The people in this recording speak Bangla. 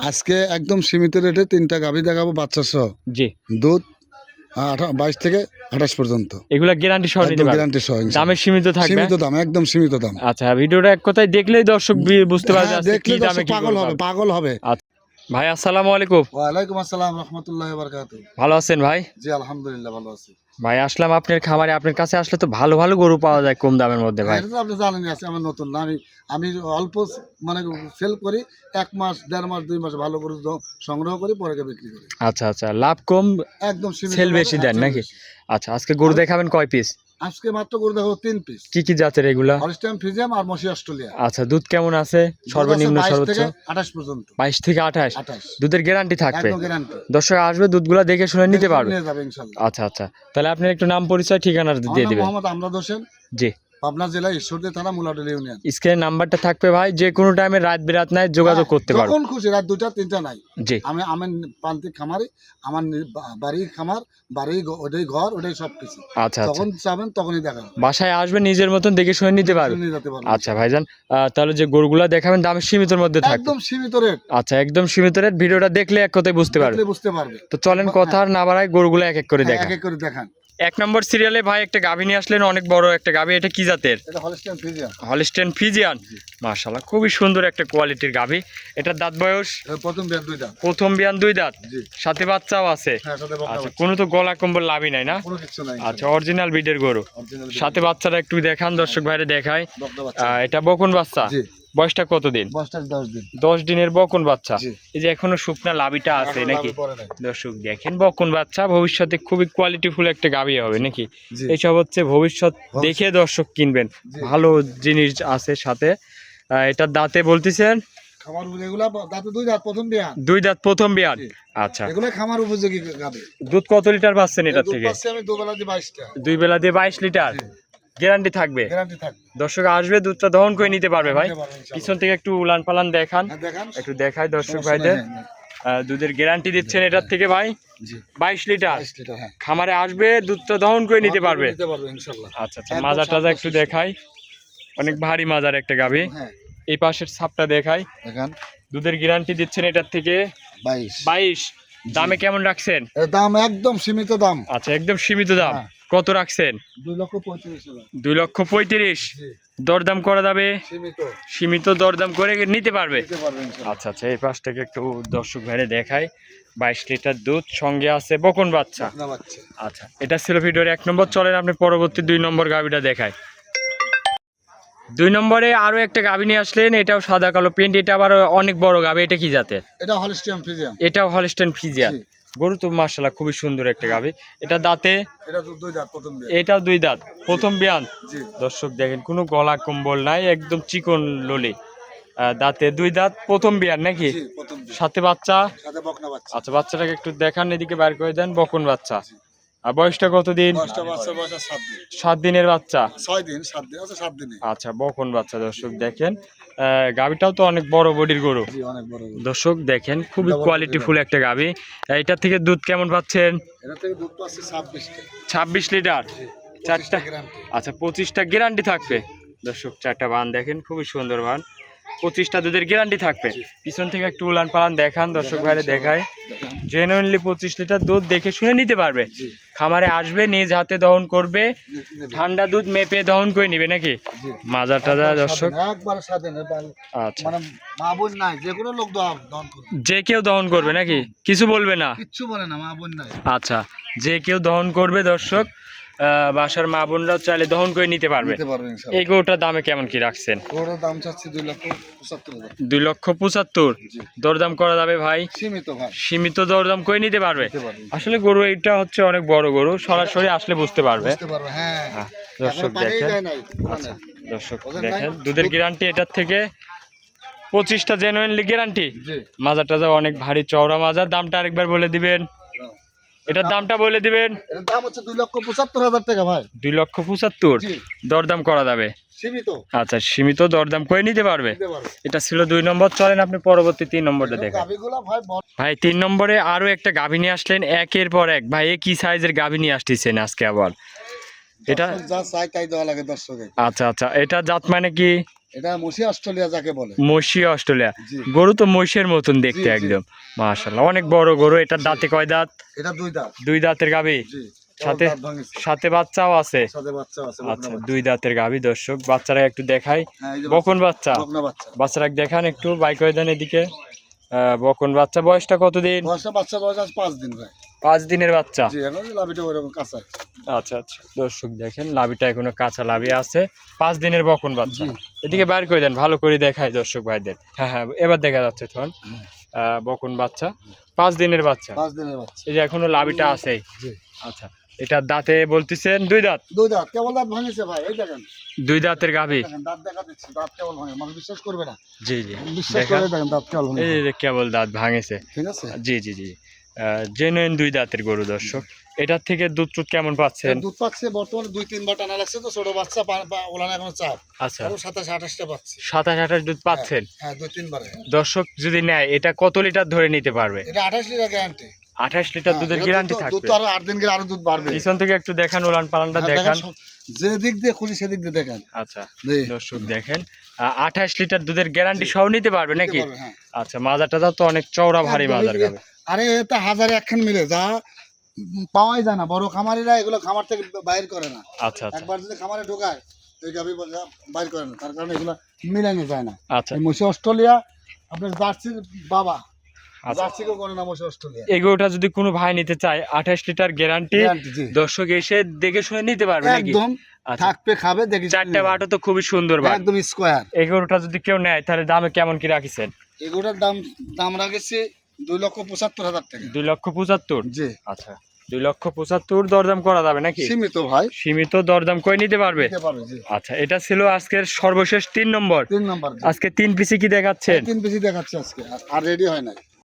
আজকে একদম সীমিত রেটে 3টা গাভী দেখাবো বাচ্চা সহ। জি, দুধ 22 থেকে 28 পর্যন্ত। এগুলা গ্যারান্টি সহ নিতে একদম পারবে। গ্যারান্টি সহ ইনশাআল্লাহ। দামে সীমিত থাকবে। সীমিত দাম, একদম সীমিত দাম। আচ্ছা, ভিডিওটা এক কথায় দেখলেই দর্শক বুঝতে পারবে হ্যাঁ, আজকে দেখলে কি দামে দর্শক কি পাগল গরু হবে, পাবে। পাগল হবে। আচ্ছা ভাই, আসসালামু আলাইকুম। ওয়ালাইকুম আসসালাম রাহমাতুল্লাহি ওয়া বারাকাতুহু। ভালো আছেন ভাই? জি আলহামদুলিল্লাহ ভালো আছি। ভাই আসলাম আপনার খামারে, আপনার কাছে আসলে তো ভালো ভালো গরু পাওয়া যায় কম দামের মধ্যে হ্যাঁ, ভাই। এটা তো আপনি জানেনই, আছে আমার নতুন না। আমি অল্প মানে সেল করি, 1 মাস 1.5 মাস 2 মাস ভালো করে সংগ্রহ করি, পরে বিক্রি করি। আচ্ছা আচ্ছা, লাভ কম, একদম সীমিত সেল ভাবে, বেশি দেন সেল নাকি? বেশি। আচ্ছা, আজকে গরু দেখাবেন কয় পিস? আজকে মাত্র করে দেখো 3 পিস। কি কি জাতের এগুলা? হলস্টাইন ফ্রিজিয়াম আর মশি অস্ট্রেলিয়া। আচ্ছা, দুধ কেমন আছে? দুধ আছে সর্বনিম্ন 22 সর্বোচ্চ? থেকে 28 পর্যন্ত। 22 থেকে 28। 28 দুধের গ্যারান্টি থাকবে? একদম গ্যারান্টি। দর্শক আসবে, দুধগুলা দেখে শুনে নিতে পারবে। নিয়ে যাবে ইনশাআল্লাহ। আচ্ছা আচ্ছা, তাহলে আপনার একটু নাম পরিচয় ঠিকানা আমার দিয়ে নাম দিবেন। মোহাম্মদ আমরাদ হোসেন, জি, পাবনা জেলা ঈশ্বরদী থানা মুলাডুলি ইউনিয়ন। স্ক্রিনে নাম্বারটা থাকবে ভাই, যে কোনো টাইমে রাত বিরাত নাই যোগাযোগ করতে পারবে। যখন খুশি, রাত 2টা 3টা নাই। জি, আমি প্রান্তিক খামারি, আমার বাড়ি খামার, বাড়ি ওটাই ঘর, ওটাই সবকিছু। আচ্ছা আচ্ছা, যখন চাবেন তখনই দেখাবেন। বাসায় আসবে, নিজের মতন দেখে শুনে নিতে পারবে। নিয়ে যেতে পারবেন। আচ্ছা ভাইজান, তাহলে যে গরুগুলা দেখাবেন দাম সীমিতর মধ্যে থাকবে? একদম সীমিত রেট। আচ্ছা, একদম সীমিত রেট। ভিডিওটা দেখলে এক কথায় বুঝতে পারবে। দেখলে বুঝতে পারবে। তো চলেন কথা আর না বাড়াই, গরুগুলো এক এক করে হ্যাঁ, দেখা। এক এক করে দেখান। 1 নম্বর সিরিয়ালে ভাই একটা গাভী নিয়ে আসলেন, অনেক বড় একটা গাভী। এটা কি জাতের? এটা হলস্টাইন ফ্রিজিয়ান। Holstein Friesian. মাশাআল্লাহ, খুবই সুন্দর একটা কোয়ালিটির গাভী। এটার দাঁত বয়স? এটা প্রথম বিয়ার 2 দাঁত। প্রথম বিয়ান 2 দাঁত। জি। সাথে বাচ্চাও আছে? হ্যাঁ, সাথে বকনা আচ্ছা, বাচ্চা। কোনো তো গলা কম্বল লাভই নাই না? কোনো কিছু নাই। আচ্ছা, অরিজিনাল ব্রিডের গরু। Original সাথে বাচ্চাটা একটু দেখান, দর্শক ভাইরে দেখায়। বকনা বাচ্চা। এটা বকন বাচ্চা। জি। বয়সটা কতদিন? বয়সটা 10 দিন। 10 দিনের বকন বাচ্চা। জি। এই যে এখনো শুকনা লাভিটা আছে এখনো নাকি? লাভে পড়ে নাই। দর্শক দেখেন, বকন বাচ্চা ভবিষ্যতে খুবই কোয়ালিটিফুল একটা গাভী হবে নাকি? জি। এইসব হচ্ছে ভবিষ্যৎ দেখে দর্শক কিনবেন। জি। ভালো জিনিস আছে সাথে। এটার দাঁতে বলতেছেন? খামার এগুলা দাঁতে 2 দাঁত, প্রথম বিয়ান। 2 দাঁত প্রথম বিয়ান। জি। আচ্ছা, এগুলা খামার উপযোগী গাবে। দুধ কত লিটার পাচ্ছেন এটার দুধ থেকে? পাচ্ছি আমি 2 বেলা দিয়ে 22টা। 2 বেলা দিয়ে 22 লিটার। জি। গ্যারান্টি থাকবে? গ্যারান্টি থাকবে। দর্শক আসবে, দুধটা দহন করে নিতে পারবে ভাই। নিতে পারবে ইনশাআল্লাহ। পিছন থেকে একটু উলান পালান দেখান, হ্যাঁ, দেখান। একটু দেখায় দর্শক সমস্যা ভাইদের। নাই, হ্যাঁ, দুধের গ্যারান্টি দিচ্ছেন এটার থেকে ভাই? জি। 22 লিটার। 22 লিটার, হ্যাঁ। খামারে আসবে, দুধটা দহন করে নিতে পারবে। নিতে পারবে ইনশাআল্লাহ। আচ্ছা আচ্ছা, একদম মাজা টাজা একটু 7 দেখাই। অনেক ভারী মাজার একটা গাভী। হ্যাঁ, এই পাশের ছাপটা দেখাই। দেখান। দুধের গ্যারান্টি দিচ্ছেন এটার থেকে 22। 22। দামে কেমন রাখছেন? এর দাম একদম সীমিত দাম। আচ্ছা, একদম সীমিত দাম। হ্যাঁ। কত রাখছেন? 2,35,000। 2,35,000। জি। দরদাম করা যাবে? সীমিত। সীমিত দরদাম করে নিতে পারবে। নিতে পারবে ইনশাআল্লাহ। আচ্ছা আচ্ছা, এই পাশ থেকে একটু দর্শক ভাইরে দেখাই। 22 লিটার দুধ, সঙ্গে আছে বকন বাচ্চা। বকনা বাচ্চা। আচ্ছা, এটা ছিল ভিডিওর 1 নম্বর। চলেন আপনি পরবর্তী 2 নম্বর গাভীটা দেখায়। 2 নম্বরে আরো একটা গাভী নিয়ে আসলেন, এটাও সাদা কালো প্রিন্ট। এটা আবার অনেক বড় গাভী। এটা কি জাতের? এটা হলস্টাইন ফ্রিজিয়ান। এটাও হলস্টেইন ফ্রিজিয়ান। জি। গরু তো মাশাআল্লাহ খুবই সুন্দর একটা গাভী। এটা দাঁতে? এটা 2 দাঁত, প্রথম বিয়ান। এটাও 2 দাঁত, প্রথম বিয়ান। জি। দর্শক দেখেন, কোনো গলা কম্বল নাই, একদম চিকন ললি। দাঁতে 2 দাঁত, প্রথম বিয়ান নাকি? জি, প্রথম বিয়ান। সাথে বাচ্চা? সাথে বকনা বাচ্চা। আচ্ছা, বাচ্চাটাকে একটু দেখান, এদিকে বাইর করে দেন। বকন বাচ্চা। আর বয়সটা কতদিন? বাচ্চা 7 দিন। 7 দিনের বাচ্চা। 6 দিন, 7 দিন, আচ্ছা 7 দিনে। আচ্ছা, বকন বাচ্চা। দর্শক দেখেন, গাভীটাও তো অনেক বড় বডির গরু। জি, অনেক বড় গরু। দর্শক দেখেন, খুবই Double কোয়ালিটিফুল একটা গাভী। এটার থেকে দুধ কেমন পাচ্ছেন? এটা থেকে দুধ পাচ্ছে 26টা। 26 লিটার। 4টা। গ্যারান্টি। আচ্ছা, 25টা গ্যারান্টি থাকবে। দর্শক 4টা বান দেখেন, খুবই সুন্দর বান। 25টা দুধের গ্যারান্টি থাকবে। পিছন থেকে একটু উলান পালান দেখান, দর্শক ভাইরে দেখায়। জেনুইনলি 25 লিটার দুধ দেখে শুনে নিতে পারবে। জি। খামারে আসবে, নিজ হাতে দহন করবে, ঠান্ডা দুধ মেপে দহন করে নিবে নাকি? জি। মাজা টাজা দর্শক। একবার স্বাধীন। আচ্ছা, মানে মা বোন নাই, যে কোনো লোক দহন করবে। যে কেউ দহন করবে নাকি? কিছু বলবে না? কিচ্ছু বলে না, মা বোন নাই। আচ্ছা, যে কেউ দহন করবে দর্শক। বাসার মা বোনরাও চাইলে দহন করে নিতে পারবে। নিতে পারবে ইনশাআল্লাহ। এই গরুটার দামে কেমন কি রাখছেন? ওর দাম চাচ্ছি 2,75,000। 2,75,000। জি। দরদাম করা যাবে ভাই? সীমিত ভাই। সীমিত দরদাম করে নিতে পারবে। নিতে পারবে। আসলে গরু এইটা হচ্ছে অনেক বড় গরু, সরাসরি আসলে বুঝতে পারবে। বুঝতে পারবে, হ্যাঁ। দর্শক এখনো পানিই দেখেন। দেয় নাই। আচ্ছা, দর্শক ওজন দেখেন, নাই? দুধের গ্যারান্টি এটার থেকে 25টা জেনুইনলি গ্যারান্টি। জি। মাজা টাজা অনেক ভারী চওড়া মাজা। দামটা আরেকবার বলে দিবেন। এটার দামটা বলে দিবেন। এর দাম হচ্ছে 2,75,000 টাকা ভাই। 2,75,000। জি। দরদাম করা যাবে? সীমিত। আচ্ছা, সীমিত দরদাম করে নিতে পারবে। নিতে পারবে। এটা ছিল 2 নম্বর। চলেন আপনি পরবর্তী 3 নম্বরটা দেখেন। গাভিগুলা ভাই ভাই 3 নম্বরে আরো একটা গাভী নিয়ে আসলেন, একের পর এক। ভাই কি সাইজের গাভী নিয়ে আসতেছেন আজকে আবার? এটা যা চাই তাই দেওয়া লাগে দর্শকে। আচ্ছা আচ্ছা, এটা জাত মানে কি? এটা মসি অস্ট্রেলিয়া যাকে বলে। মসি অস্ট্রেলিয়া জি। গরু তো মহিষের মতন দেখতে জি, জি। একদম, মাশাআল্লাহ অনেক বড় গরু। এটার দাঁতে কয় দাঁত? এটা 2 দাঁত। 2 দাঁতের গাভী, জি। সাথে দাঁত ভাঙিছে। সাথে বাচ্চাও আছে। সাথে বাচ্চা আছে, বকনা আচ্ছা, বাচ্চা। 2 দাঁতের গাভী দর্শক। বাচ্চারা একটু দেখাই, হ্যাঁ, এই যে বকন বাচ্চা, বকনা বাচ্চা। বাচ্চারা দেখান একটু, বাইক করে দেন এদিকে। বকন বাচ্চা, বয়সটা কতদিন? বাচ্চা বয়স আজ 5 দিন ভাই। 5 দিনের বাচ্চা। জি, এখন লাভিটা ওইরকম কাঁচা। আচ্ছা আচ্ছা দর্শক দেখেন লাভিটা এখনো কাঁচা লাভি আছে, 5 দিনের বকন বাচ্চা। জি। এদিকে বাইর করে দেন, ভালো করে দেখায় দর্শক ভাইদের। হ্যাঁ হ্যাঁ, এবার দেখা যাচ্ছে তখন বকন বাচ্চা, 5 দিনের বাচ্চা। 5 দিনের বাচ্চা। এই যে এখনো লাভিটা আছে। জি। আচ্ছা, এটা দাঁতে বলতেছেন 2 দাঁত? 2 দাঁত, কেবল দাঁত ভাঙিছে ভাই, এই দেখেন। 2 দাঁতের গাভী। দেখেন দাঁত দেখা দিচ্ছে, দাঁত কেবল ভাঙে, মানুষ বিশ্বাস করবে না। জি জি, বিশ্বাস দেখান। করে দেখেন দাঁত কেবল ভাঙে। এই যে কেবল দাঁত ভাঙেছে। ঠিক আছে? জি জি জি, জেনুইন 2 দাঁতের গরু দর্শক। এটার থেকে দুধ টুধ কেমন পাচ্ছেন? দুধ পাচ্ছে বর্তমানে 2-3 বার টানা লাগছে তো, ছোট বাচ্চা ওলানো এখনো চাপ। আচ্ছা, আরো 27-28টা পাচ্ছে। 27-28 দুধ পাচ্ছেন। হ্যাঁ, 2-3 বারে। দর্শক যদি নেয় এটা কত লিটার ধরে নিতে পারবে? এটা 28 লিটার গ্যারান্টি। 28 লিটার দুধের গ্যারান্টি দুধ থাকবে। তো আরো 8 দিন গেলে আরো দুধ বাড়বে। পিছন থেকে একটু দেখান, উলান পালানটা হ্যাঁ, দেখান। যে দিক দিয়ে খুশি সেদিক দিয়ে দেখেন। আচ্ছা জি। দর্শক দেখেন, 28 লিটার দুধের গ্যারান্টি সহ নিতে পারবে নাকি? নিতে পারবে, হ্যাঁ। আচ্ছা, মাজাটা তো অনেক চওড়া ভারী একদম, মাজার এই যে- গাবে। আরে এটা হাজারে একখান মিলে যা পাওয়াই যায় না। বড় খামারিরা এগুলো খামার থেকে বাইর করে না। আচ্ছা আচ্ছা একবার যদি খামারে ঢোকায় এই গাভী বাইর করে না, তার কারণে এগুলো মিলানো যায় না। আচ্ছা এই মসি অস্ট্রেলিয়া আপনার জার্সির বাবা, আচ্ছা। জার্সিকেও করে না মসি অস্ট্রেলিয়া। এগুলোটা যদি কোনো ভাই নিতে চায় 28 লিটার গ্যারান্টি, Guarantee, জি। দর্শক এসে দেখে শুনে নিতে পারবে নাকি? একদম আচ্ছা, থাকবে, খাবে, দেখি 4টা বাটও তো খুবই সুন্দর বাট। একদম স্কোয়ার। এগুলোটা যদি কেউ নেয় তাহলে দামে কেমন কি রাখিছেন? এগুলোর দাম রাখেছি 2,75,000 টাকা। 2,75,000? জি। আচ্ছা, 2,75,000 দরদাম করা যাবে নাকি? সীমিত ভাই, সীমিত দরদাম করে নিতে পারবে। নিতে পারবে, জি। আচ্ছা, এটা ছিল আজকের সর্বশেষ 3 নম্বর। 3 নাম্বার, জি। আজকে 3 পিসি কি দেখাচ্ছেন? 3 পিসি দেখাচ্ছে আজকে, আর রেডি হয় না।